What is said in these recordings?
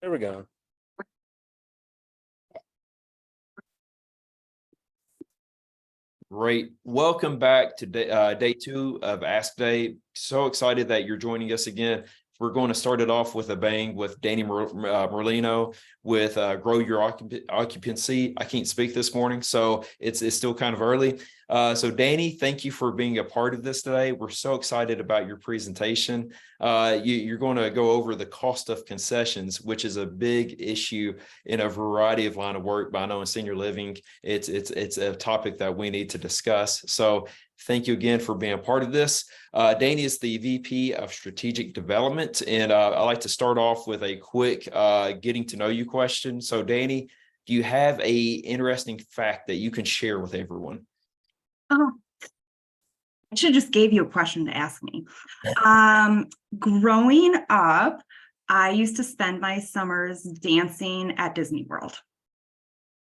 There we go. Great. Welcome back to day 2 of Ask Day. So excited that you're joining us again. We're going to start it off with a bang with Dani Merlino with Grow Your Occupancy. I can't speak this morning, so it's still kind of early. So Dani, thank you for being a part of this today. We're so excited about your presentation. You're going to go over the cost of concessions, which is a big issue in a variety of line of work, but I know in senior living, it's a topic that we need to discuss. So thank you again for being a part of this. Dani is the VP of Strategic Development, and I'd like to start off with a quick getting to know you question. So Dani, do you have a interesting fact that you can share with everyone? Oh, I should just gave you a question to ask me. Growing up, I used to spend my summers dancing at Disney World.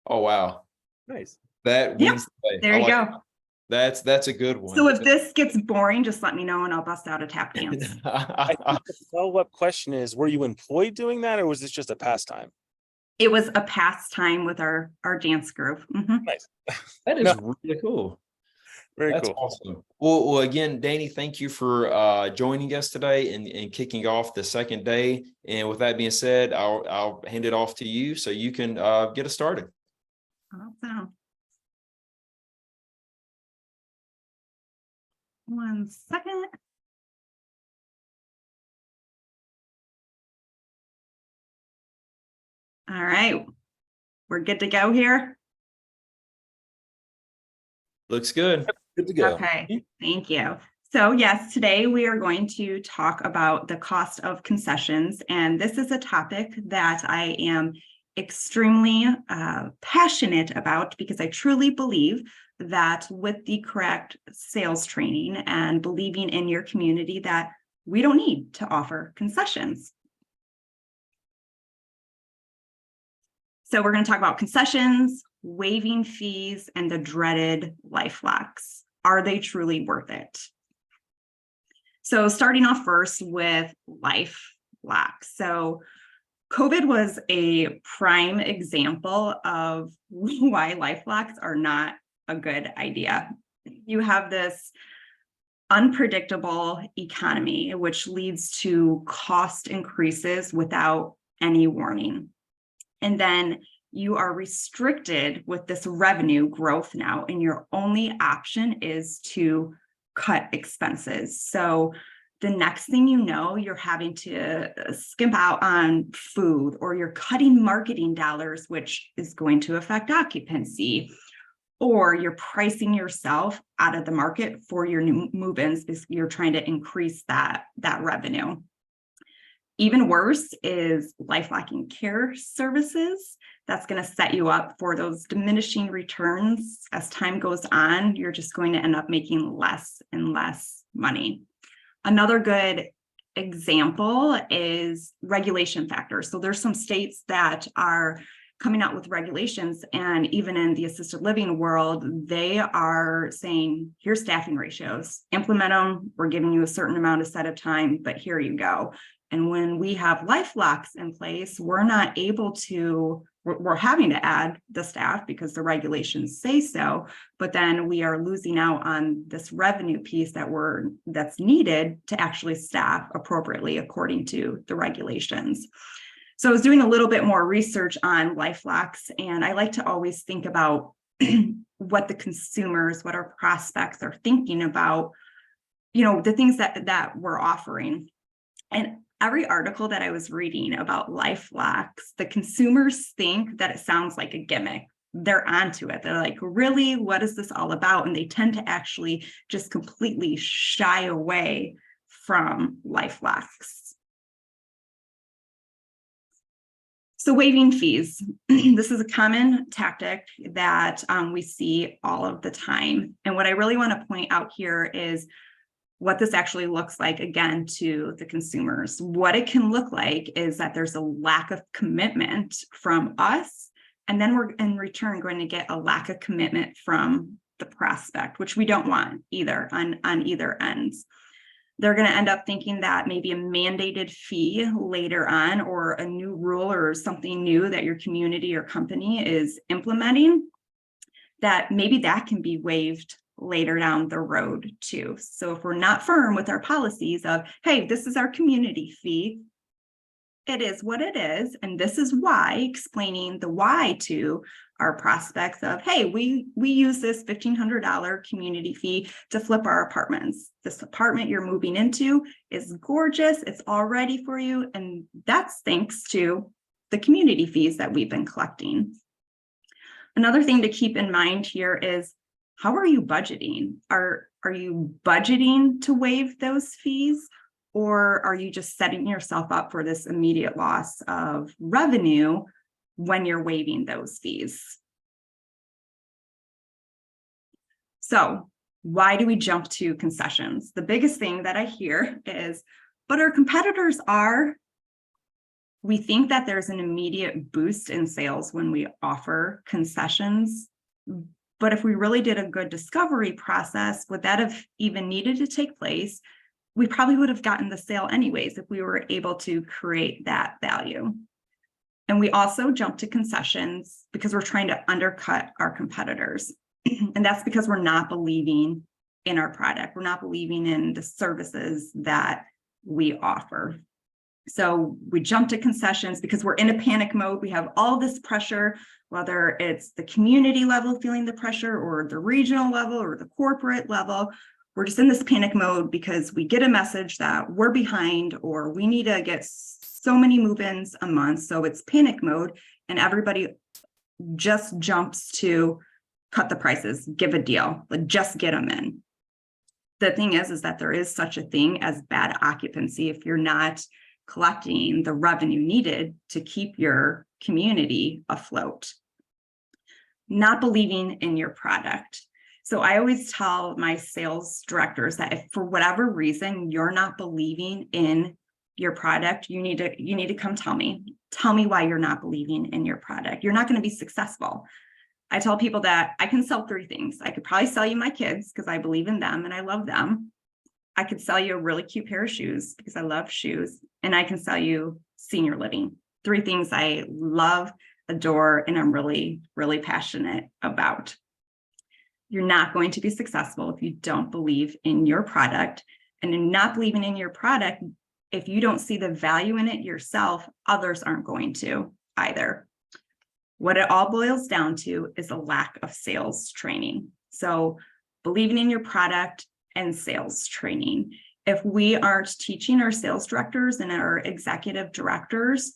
Oh, wow. Nice. That wins the day. There you go. That's a good one. So if this gets boring, just let me know and I'll bust out a tap dance. I think the follow-up question is, were you employed doing that, or was this just a pastime? It was a pastime with our dance group. Mhm. Nice. That is really cool. Very That's cool. awesome. Well, again, Dani, thank you for joining us today and kicking off the second day. And with that being said, I'll hand it off to you so you can get us started. Awesome. One second. All right, we're good to go here. Looks good. Good to go. Okay, thank you. So yes, today we are going to talk about the cost of concessions, and this is a topic that I am extremely passionate about because I truly believe that with the correct sales training and believing in your community that we don't need to offer concessions. So we're going to talk about concessions, waiving fees, and the dreaded life locks. Are they truly worth it? So starting off first with life locks. So COVID was a prime example of why life locks are not a good idea. You have this unpredictable economy, which leads to cost increases without any warning. And then you are restricted with this revenue growth now, and your only option is to cut expenses. So the next thing you know, you're having to skimp out on food, or you're cutting marketing dollars, which is going to affect occupancy, or you're pricing yourself out of the market for your new move-ins because you're trying to increase that revenue. Even worse is life-locking care services. That's going to set you up for those diminishing returns. As time goes on, you're just going to end up making less and less money. Another good example is regulation factors. So there's some states that are coming out with regulations, and even in the assisted living world, they are saying, here's staffing ratios, implement them. We're giving you a certain amount of set of time, but here you go. And when we have life locks in place, we're not able to, we're having to add the staff because the regulations say so, but then we are losing out on this revenue piece that's needed to actually staff appropriately according to the regulations. So I was doing a little bit more research on life locks, and I like to always think about what the consumers, what our prospects are thinking about, the things that we're offering. And every article that I was reading about life locks, the consumers think that it sounds like a gimmick. They're onto it. They're like, really, what is this all about? And they tend to actually just completely shy away from life locks. So waiving fees. This is a common tactic that we see all of the time. And what I really want to point out here is what this actually looks like, again, to the consumers. What it can look like is that there's a lack of commitment from us, and then we're in return going to get a lack of commitment from the prospect, which we don't want either on either ends. They're going to end up thinking that maybe a mandated fee later on, or a new rule or something new that your community or company is implementing, that maybe that can be waived later down the road too. So if we're not firm with our policies of, hey, this is our community fee, it is what it is, and this is why, explaining the why to our prospects of, hey, we use this $1,500 community fee to flip our apartments. This apartment you're moving into is gorgeous, it's all ready for you, and that's thanks to the community fees that we've been collecting. Another thing to keep in mind here is, how are you budgeting? Are you budgeting to waive those fees? Or are you just setting yourself up for this immediate loss of revenue when you're waiving those fees? So why do we jump to concessions? The biggest thing that I hear is, but our competitors are. We think that there's an immediate boost in sales when we offer concessions. But if we really did a good discovery process, would that have even needed to take place? We probably would have gotten the sale anyways if we were able to create that value. And we also jump to concessions because we're trying to undercut our competitors. And that's because we're not believing in our product. We're not believing in the services that we offer. So we jump to concessions because we're in a panic mode. We have all this pressure, whether it's the community level feeling the pressure, or the regional level, or the corporate level. We're just in this panic mode because we get a message that we're behind, or we need to get so many move-ins a month. So it's panic mode, and everybody just jumps to cut the prices, give a deal, like just get them in. The thing is that there is such a thing as bad occupancy if you're not collecting the revenue needed to keep your community afloat. Not believing in your product. So I always tell my sales directors that if for whatever reason you're not believing in your product, you need to come tell me. Tell me why you're not believing in your product. You're not going to be successful. I tell people that I can sell 3 things. I could probably sell you my kids because I believe in them and I love them. I could sell you a really cute pair of shoes because I love shoes. And I can sell you senior living. 3 things I love, adore, and I'm really, really passionate about. You're not going to be successful if you don't believe in your product. And in not believing in your product, if you don't see the value in it yourself, others aren't going to either. What it all boils down to is a lack of sales training. So believing in your product and sales training. If we aren't teaching our sales directors and our executive directors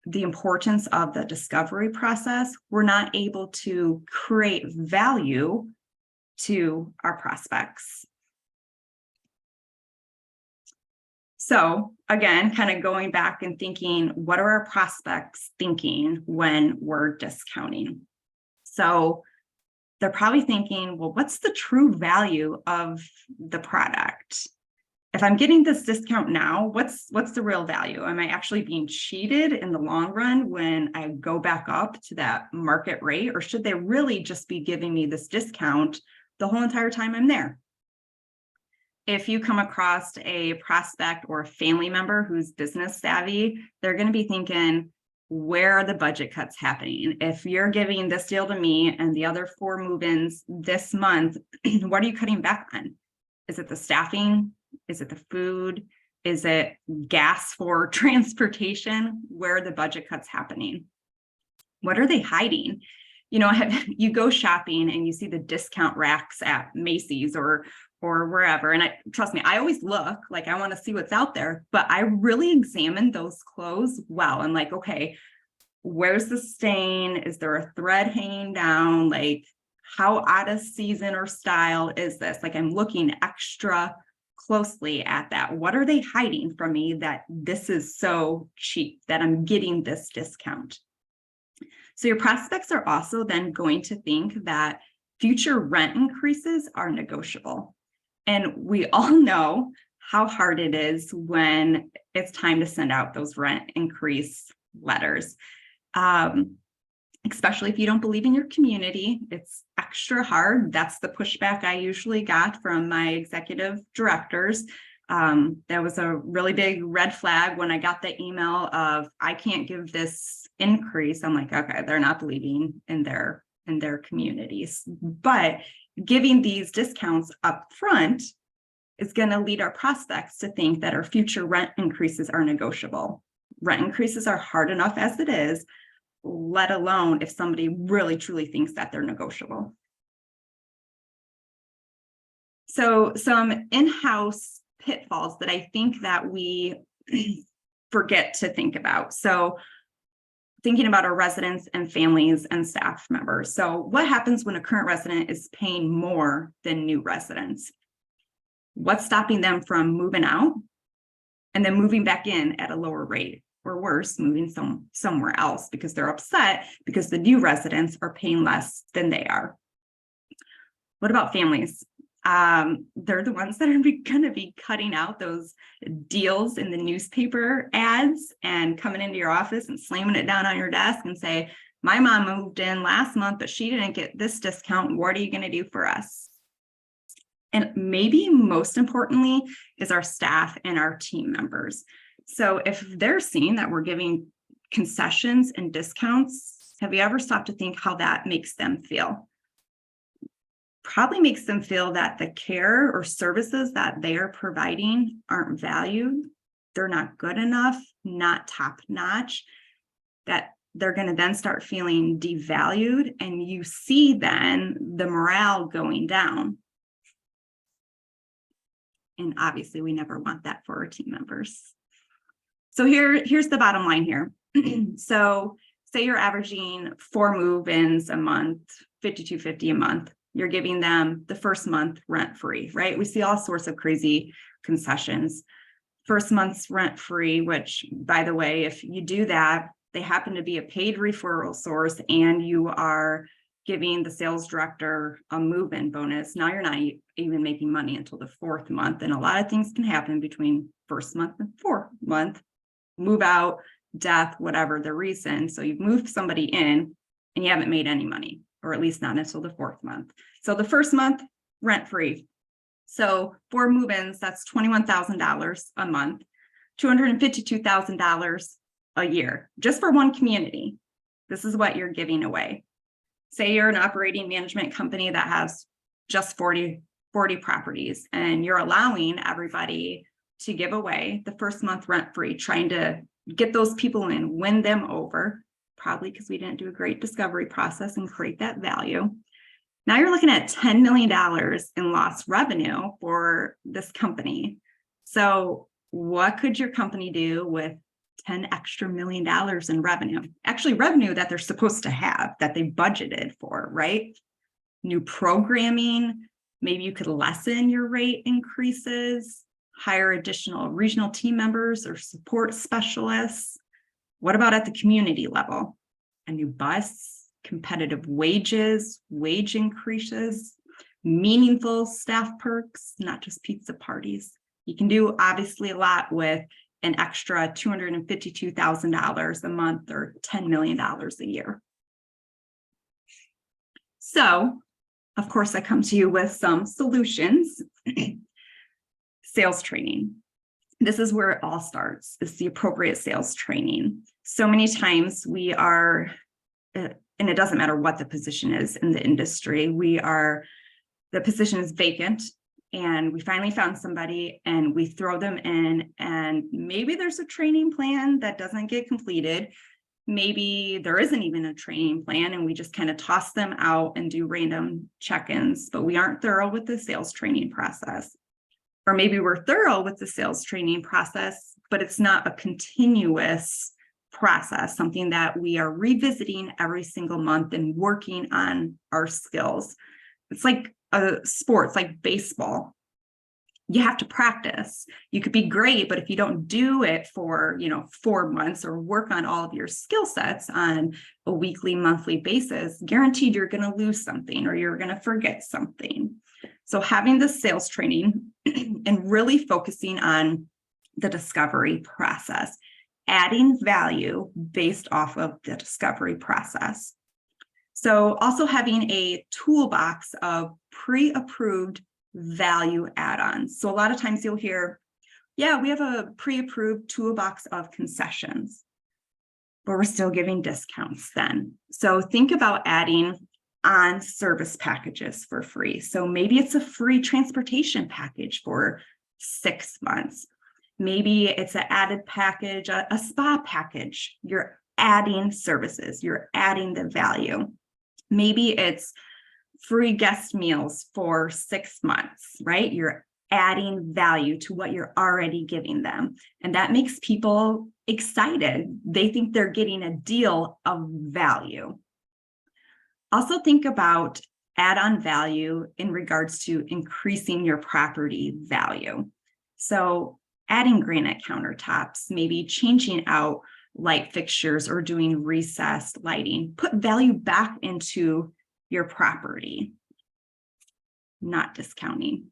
the importance of the discovery process, we're not able to create value to our prospects. So again, kind of going back and thinking, what are our prospects thinking when we're discounting? So they're probably thinking, well, what's the true value of the product? If I'm getting this discount now, what's the real value? Am I actually being cheated in the long run when I go back up to that market rate? Or should they really just be giving me this discount the whole entire time I'm there? If you come across a prospect or a family member who's business savvy, they're going to be thinking, where are the budget cuts happening? If you're giving this deal to me and the other 4 move-ins this month, what are you cutting back on? Is it the staffing? Is it the food? Is it gas for transportation? Where are the budget cuts happening? What are they hiding? You know, you go shopping and you see the discount racks at Macy's or wherever. And trust me, I always look, like I want to see what's out there, but I really examine those clothes well. And like, okay, where's the stain? Is there a thread hanging down? Like, how out of season or style is this? Like, I'm looking extra closely at that. What are they hiding from me that this is so cheap that I'm getting this discount? So your prospects are also then going to think that future rent increases are negotiable. And we all know how hard it is when it's time to send out those rent increase letters. Especially if you don't believe in your community, it's extra hard. That's the pushback I usually got from my executive directors. That was a really big red flag when I got the email of, I can't give this increase. I'm like, okay, they're not believing in their communities. But giving these discounts up front is going to lead our prospects to think that our future rent increases are negotiable. Rent increases are hard enough as it is, let alone if somebody really truly thinks that they're negotiable. So some in-house pitfalls that I think that we forget to think about. So thinking about our residents and families and staff members. So what happens when a current resident is paying more than new residents? What's stopping them from moving out and then moving back in at a lower rate, or worse, moving somewhere else because they're upset because the new residents are paying less than they are? What about families? They're the ones that are going to be cutting out those deals in the newspaper ads and coming into your office and slamming it down on your desk and say, my mom moved in last month, but she didn't get this discount. What are you going to do for us? And maybe most importantly is our staff and our team members. So if they're seeing that we're giving concessions and discounts, have you ever stopped to think how that makes them feel? Probably makes them feel that the care or services that they are providing aren't valued. They're not good enough, not top notch, that they're going to then start feeling devalued, and you see then the morale going down. And obviously we never want that for our team members. So here's the bottom line here. So say you're averaging 4 move-ins a month, $5,250 a month. You're giving them the first month rent free, right? We see all sorts of crazy concessions. First month's rent free, which, by the way, if you do that, they happen to be a paid referral source and you are giving the sales director a move-in bonus. Now you're not even making money until the 4th month. And a lot of things can happen between first month and 4th month, move out, death, whatever the reason. So you've moved somebody in and you haven't made any money, or at least not until the 4th month. So the first month, rent-free. So 4 move-ins, that's $21,000 a month, $252,000 a year, just for one community. This is what you're giving away. Say you're an operating management company that has just 40 properties, and you're allowing everybody to give away the first month rent-free, trying to get those people in, win them over, probably because we didn't do a great discovery process and create that value. Now you're looking at $10 million in lost revenue for this company. So what could your company do with $10 extra million in revenue? Actually, revenue that they're supposed to have, that they budgeted for, right? New programming, maybe you could lessen your rate increases, hire additional regional team members or support specialists. What about at the community level? A new bus, competitive wages, wage increases, meaningful staff perks, not just pizza parties. You can do obviously a lot with an extra $252,000 a month or $10 million a year. So, of course, I come to you with some solutions. Sales training. This is where it all starts, is the appropriate sales training. So many times we are, and it doesn't matter what the position is in the industry, the position is vacant and we finally found somebody and we throw them in, and maybe there's a training plan that doesn't get completed. Maybe there isn't even a training plan and we just kind of toss them out and do random check-ins, but we aren't thorough with the sales training process. Or maybe we're thorough with the sales training process, but it's not a continuous process, something that we are revisiting every single month and working on our skills. It's like a sport, it's like baseball. You have to practice. You could be great, but if you don't do it for 4 months or work on all of your skill sets on a weekly, monthly basis, guaranteed you're going to lose something or you're going to forget something. So having the sales training and really focusing on the discovery process, adding value based off of the discovery process. So also having a toolbox of pre-approved value add-ons. So a lot of times you'll hear Yeah, we have a pre-approved toolbox of concessions, but we're still giving discounts then. So think about adding on service packages for free. So maybe it's a free transportation package for 6 months. Maybe it's an added package, a spa package. You're adding services, you're adding the value. Maybe it's free guest meals for 6 months, right? You're adding value to what you're already giving them. And that makes people excited. They think they're getting a deal of value. Also think about add-on value in regards to increasing your property value. So adding granite countertops, maybe changing out light fixtures or doing recessed lighting, put value back into your property, not discounting.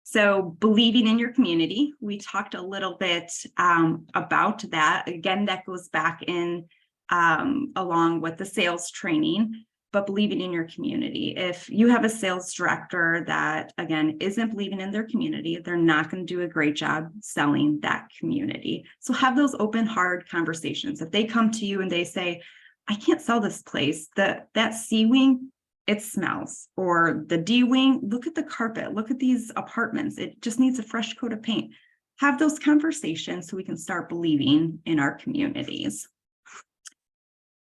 So believing in your community, we talked a little bit about that. Again, that goes back in along with the sales training, but believing in your community. If you have a sales director that, again, isn't believing in their community, they're not going to do a great job selling that community. So have those open, hard conversations. If they come to you and they say, I can't sell this place, that C wing, it smells, or the D wing, look at the carpet, look at these apartments, it just needs a fresh coat of paint. Have those conversations so we can start believing in our communities.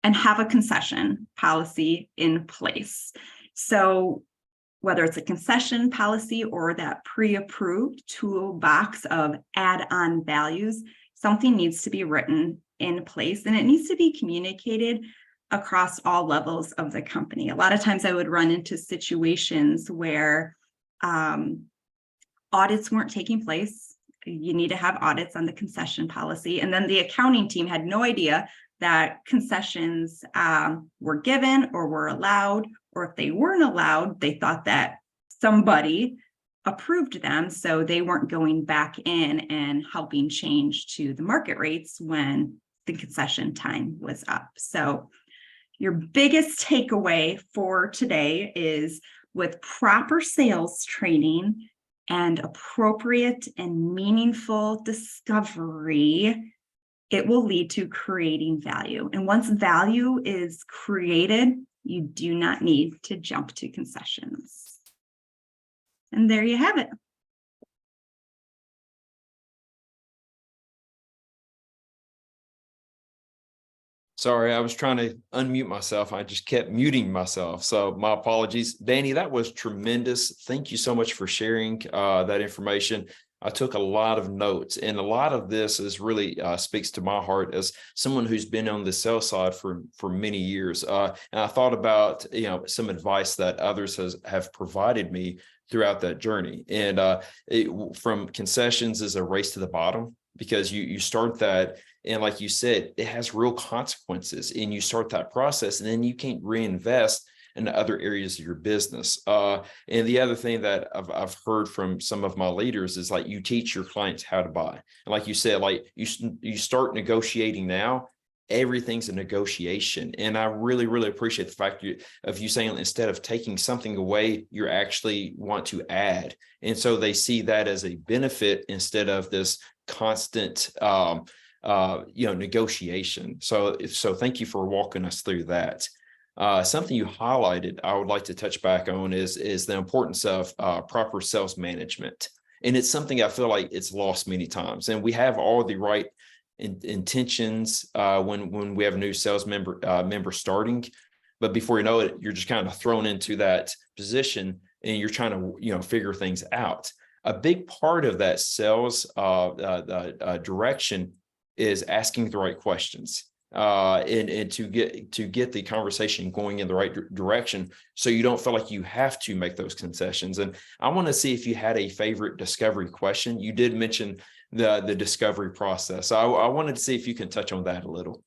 And have a concession policy in place. So whether it's a concession policy or that pre-approved toolbox of add-on values, something needs to be written in place, and it needs to be communicated across all levels of the company. A lot of times I would run into situations where audits weren't taking place. You need to have audits on the concession policy. And then the accounting team had no idea that concessions were given or were allowed, or if they weren't allowed, they thought that somebody approved them, so they weren't going back in and helping change to the market rates when the concession time was up. So your biggest takeaway for today is, with proper sales training and appropriate and meaningful discovery, it will lead to creating value. And once value is created, you do not need to jump to concessions. And there you have it. Sorry, I was trying to unmute myself. I just kept muting myself. So my apologies. Dani, that was tremendous. Thank you so much for sharing that information. I took a lot of notes, and a lot of this is really speaks to my heart as someone who's been on the sales side for many years. And I thought about, some advice that others have provided me throughout that journey. And from concessions is a race to the bottom, because you start that, and like you said, it has real consequences, and you start that process, and then you can't reinvest in other areas of your business. And the other thing that I've heard from some of my leaders is, like, you teach your clients how to buy. And like you said, like you start negotiating now, everything's a negotiation. And I really, really appreciate the fact of you saying, instead of taking something away, you actually want to add. And so they see that as a benefit instead of this constant negotiation. So thank you for walking us through that. Something you highlighted I would like to touch back on is the importance of proper sales management. And it's something I feel like it's lost many times. And we have all the right intentions when we have a new sales member starting, but before you know it, you're just kind of thrown into that position, and you're trying to figure things out. A big part of that sales direction is asking the right questions. And to get the conversation going in the right direction, so you don't feel like you have to make those concessions. And I want to see if you had a favorite discovery question. You did mention the discovery process. I wanted to see if you can touch on that a little.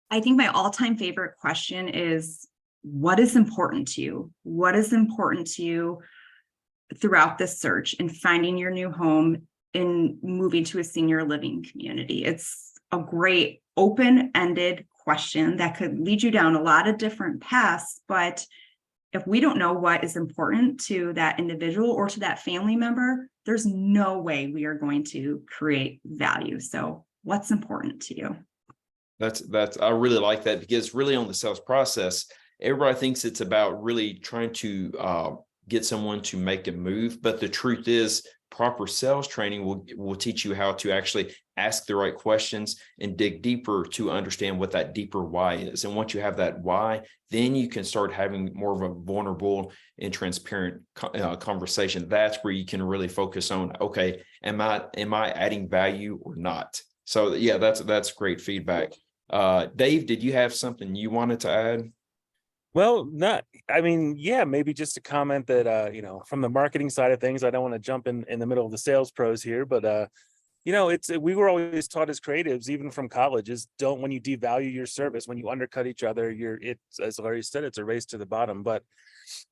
I think my all-time favorite question is, what is important to you? What is important to you throughout this search and finding your new home and moving to a senior living community? It's a great open-ended question that could lead you down a lot of different paths. But if we don't know what is important to that individual or to that family member, there's no way we are going to create value. So what's important to you? That's I really like that, because really on the sales process, everybody thinks it's about really trying to get someone to make a move. But the truth is, proper sales training will teach you how to actually ask the right questions and dig deeper to understand what that deeper why is. And once you have that why, then you can start having more of a vulnerable and transparent conversation. That's where you can really focus on, okay, am I adding value or not? So yeah, that's great feedback. Dave, did you have something you wanted to add? Well, yeah, maybe just a comment that, from the marketing side of things, I don't want to jump in the middle of the sales pros here, but, we were always taught as creatives, even from college, is when you devalue your service, when you undercut each other, it's, as Larry said, it's a race to the bottom. But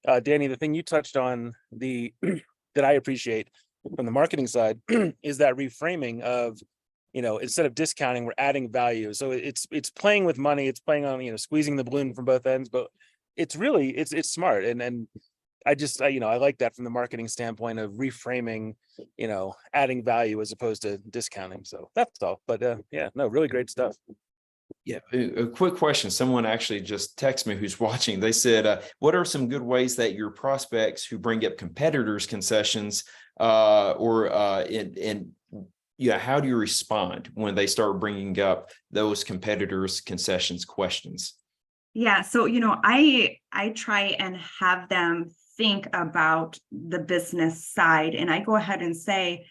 Dani, the thing you touched on that I appreciate from the marketing side is that reframing of, instead of discounting, we're adding value. So it's playing with money, it's playing on, squeezing the balloon from both ends, but it's really, it's smart. And I like that from the marketing standpoint of reframing, adding value as opposed to discounting. So that's all. But really great stuff. Yeah, a quick question. Someone actually just texted me who's watching. They said, what are some good ways that your prospects who bring up competitors' concessions how do you respond when they start bringing up those competitors' concessions questions? Yeah, so I try and have them think about the business side, and I go ahead and say,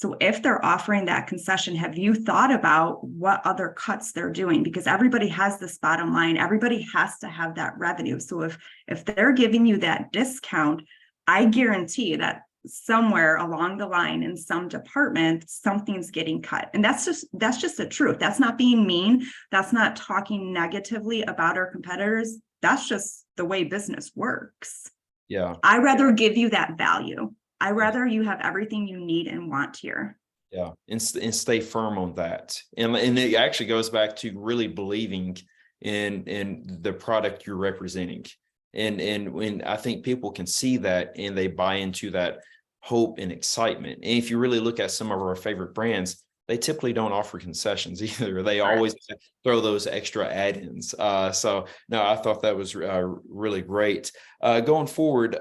so if they're offering that concession, have you thought about what other cuts they're doing? Because everybody has this bottom line, everybody has to have that revenue. So if they're giving you that discount, I guarantee that somewhere along the line in some department, something's getting cut. And that's just the truth. That's not being mean. That's not talking negatively about our competitors. That's just the way business works. Yeah. I rather give you that value. I rather you have everything you need and want here. Yeah. And stay firm on that. And it actually goes back to really believing in the product you're representing. And when I think people can see that and they buy into that hope and excitement. And if you really look at some of our favorite brands, they typically don't offer concessions either. They always throw those extra add-ins. So no, I thought that was really great. Going forward,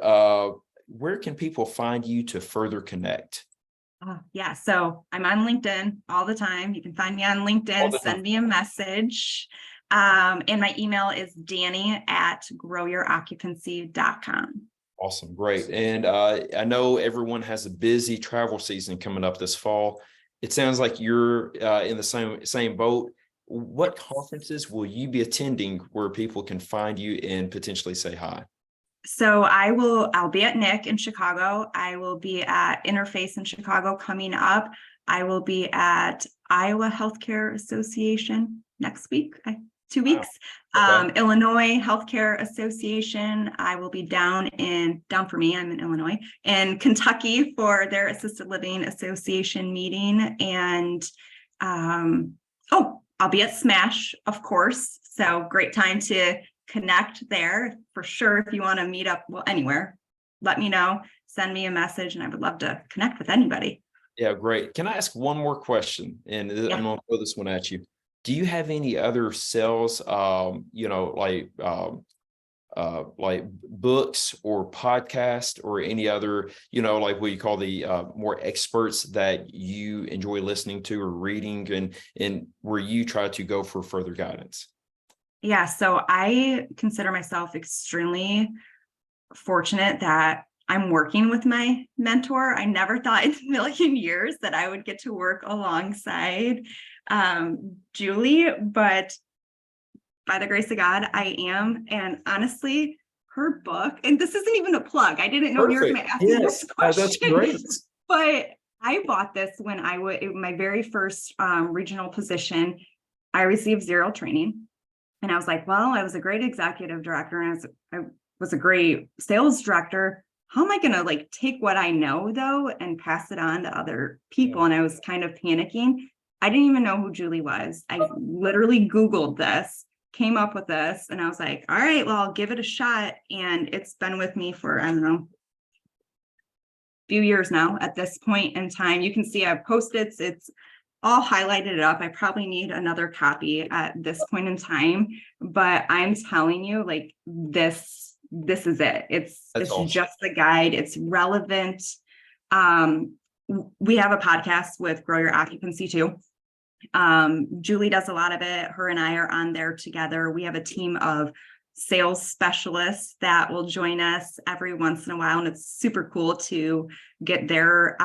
where can people find you to further connect? Yeah, so I'm on LinkedIn all the time. You can find me on LinkedIn, send me a message. And my email is Dani@growyouroccupancy.com. Awesome. Great. And I know everyone has a busy travel season coming up this fall. It sounds like you're in the same boat. What conferences will you be attending where people can find you and potentially say hi? So I'll be at NIC in Chicago. I will be at Interface in Chicago coming up. I will be at Iowa Healthcare Association next week. 2 weeks. Okay. Illinois Healthcare Association. I will be down for me, I'm in Illinois, in Kentucky for their Assisted Living Association meeting. And I'll be at Smash, of course. So great time to connect there for sure. If you want to meet up, anywhere, let me know, send me a message, and I would love to connect with anybody. Yeah, great. Can I ask one more question? And I'm going to throw this one at you. Do you have any other sales, like books or podcast or any other, like what you call the more experts that you enjoy listening to or reading and where you try to go for further guidance? Yeah, so I consider myself extremely fortunate that I'm working with my mentor. I never thought in a million years that I would get to work alongside Julie, but by the grace of God, I am. And honestly, her book, and this isn't even a plug. I didn't know you were going to ask me this question. That's great. But I bought this when I was in my very first regional position. I received zero training. And I was like, well, I was a great executive director and I was a great sales director. How am I going to take what I know though and pass it on to other people? And I was kind of panicking. I didn't even know who Julie was. I literally Googled this, came up with this, and I was like, all right, well, I'll give it a shot. And it's been with me for, I don't know, few years now at this point in time. You can see I've posted it's all highlighted up. I probably need another copy at this point in time, but I'm telling you, like, this is it. It's awesome. just the guide. It's relevant. We have a podcast with Grow Your Occupancy too. Julie does a lot of it. Her and I are on there together. We have a team of sales specialists that will join us every once in a while, and it's super cool to get their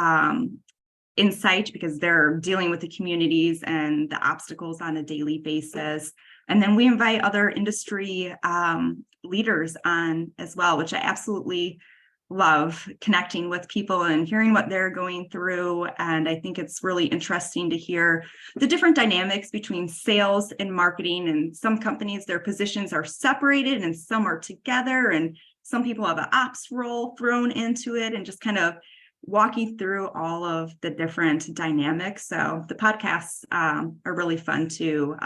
insight, because they're dealing with the communities and the obstacles on a daily basis. And then we invite other industry leaders on as well, which I absolutely love, connecting with people and hearing what they're going through. And I think it's really interesting to hear the different dynamics between sales and marketing. And some companies, their positions are separated and some are together. And some people have an ops role thrown into it, and just kind of walking through all of the different dynamics. So the podcasts are really fun to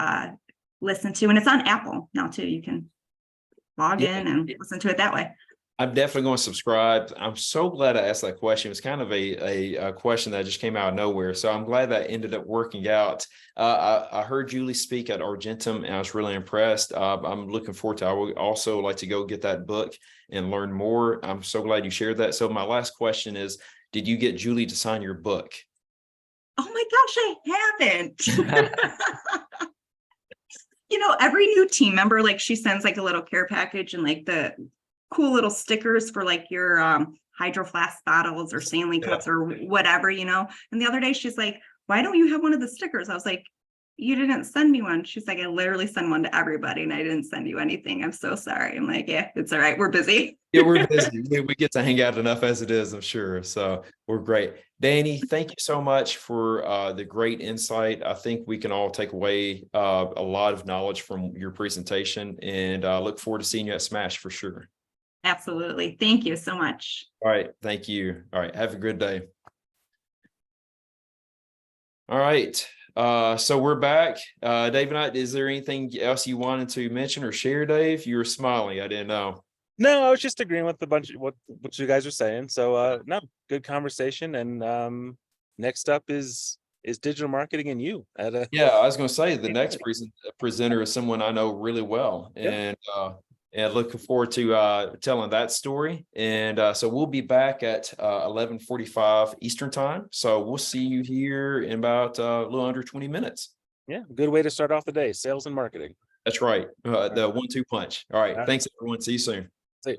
listen to. And it's on Apple now too. You can log in and listen to it that way. I'm definitely going to subscribe. I'm so glad I asked that question. It was kind of a question that just came out of nowhere. So I'm glad that ended up working out. I heard Julie speak at Argentum, and I was really impressed. I'm looking forward to, I would also like to go get that book and learn more. I'm so glad you shared that. So my last question is, did you get Julie to sign your book? Oh my gosh, I haven't. You know, every new team member, like, she sends like a little care package and like the cool little stickers for like your Hydro Flask bottles or Stanley cups or whatever, you know. And the other day she's like, why don't you have one of the stickers? I was like, you didn't send me one. She's like, I literally send one to everybody and I didn't send you anything. I'm so sorry. I'm like, yeah, it's all right. We're busy. Yeah, we're busy. We get to hang out enough as it is, I'm sure. So we're great. Dani, thank you so much for the great insight. I think we can all take away a lot of knowledge from your presentation, and look forward to seeing you at Smash for sure. Absolutely. Thank you so much. All right. Thank you. All right. Have a good day. All right. So we're back. Dave, is there anything else you wanted to mention or share, Dave? You were smiling. I didn't know. No, I was just agreeing with a bunch of what you guys are saying. So no, good conversation. And next up is digital marketing and you at a Yeah, I was going to say the next presenter is someone I know really well, and looking forward to telling that story. And so we'll be back at 11:45 Eastern time. So we'll see you here in about a little under 20 minutes. Yeah, good way to start off the day, sales and marketing. That's right. The 1-2 punch. All right. Thanks, everyone. See you soon. See you.